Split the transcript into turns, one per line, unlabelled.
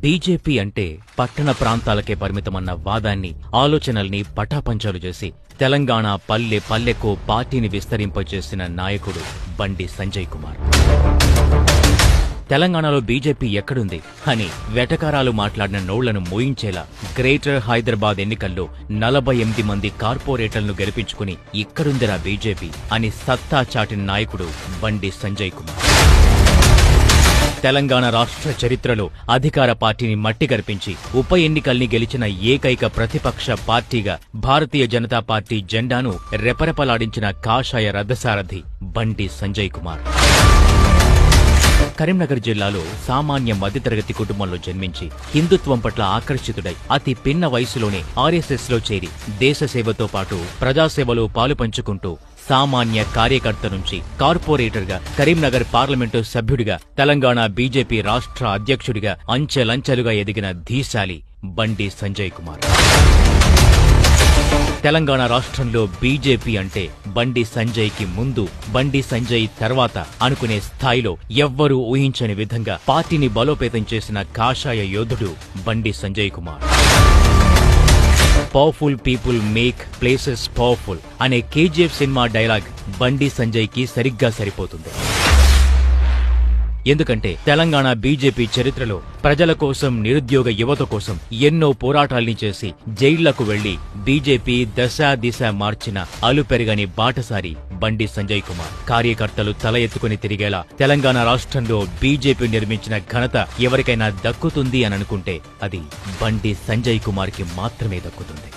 BJP అంటే పట్టణ ప్రాంతాలకే పరిమితమన్న వాదాన్ని, ఆలోచనల్ని పటాపంచలు చేసి తెలంగాణ పల్లె పల్లెకు పార్టీని విస్తరింపజేసిన నాయకుడు బండి సంజయ్ కుమార్. తెలంగాణలో బీజేపీ ఎక్కడుంది అని వెటకారాలు మాట్లాడిన నోళ్లను మోయించేలా గ్రేటర్ హైదరాబాద్ ఎన్నికల్లో 48 మంది కార్పొరేటర్లను గెలిపించుకుని ఇక్కడుందిరా బీజేపీ అని సత్తా చాటిన నాయకుడు బండి సంజయ్ కుమార్. తెలంగాణ రాష్ట్ర చరిత్రలో అధికార పార్టీని మట్టిగర్పించి ఉప ఎన్నికల్ని గెలిచిన ఏకైక ప్రతిపక్ష పార్టీగా భారతీయ జనతా పార్టీ జెండాను రెపరెపలాడించిన కాషాయ రథసారథి బండి సంజయ్ కుమార్. కరీంనగర్ జిల్లాలో సామాన్య మధ్యతరగతి కుటుంబంలో జన్మించి హిందుత్వం పట్ల ఆకర్షితుడై అతి పిన్న వయసులోనే ఆర్ఎస్ఎస్ లో చేరి దేశ సేవతో పాటు ప్రజాసేవలో పాలుపంచుకుంటూ సామాన్య కార్యకర్త నుంచి కార్పొరేటర్గా, కరీంనగర్ పార్లమెంటు సభ్యుడిగా, తెలంగాణ బీజేపీ రాష్ట్ర అధ్యక్షుడిగా అంచెలంచెలుగా ఎదిగిన ధీశాలి బండి సంజయ్ కుమార్. తెలంగాణ రాష్ట్రంలో బీజేపీ అంటే బండి సంజయ్కి ముందు, బండి సంజయ్ తర్వాత అనుకునే స్థాయిలో ఎవ్వరూ ఊహించని విధంగా పార్టీని బలోపేతం చేసిన కాషాయ యోధుడు Bandi Sanjay Kumar. Powerful people make places powerful అనే కేజీఎఫ్ సినిమా డైలాగ్ బండి సంజయ్కి సరిగ్గా సరిపోతుంది. ఎందుకంటే తెలంగాణ బీజేపీ చరిత్రలో ప్రజల కోసం, నిరుద్యోగ యువత కోసం ఎన్నో పోరాటాల్ని చేసి జైళ్లకు వెళ్లి బీజేపీ దశ దిశ మార్చిన అలుపెరగని బాటసారి బండి సంజయ్ కుమార్. కార్యకర్తలు తల ఎత్తుకుని తిరిగేలా తెలంగాణ రాష్ట్రంలో బీజేపీ నిర్మించిన ఘనత ఎవరికైనా దక్కుతుంది అని అనుకుంటే అది బండి సంజయ్ కుమార్ కి మాత్రమే దక్కుతుంది.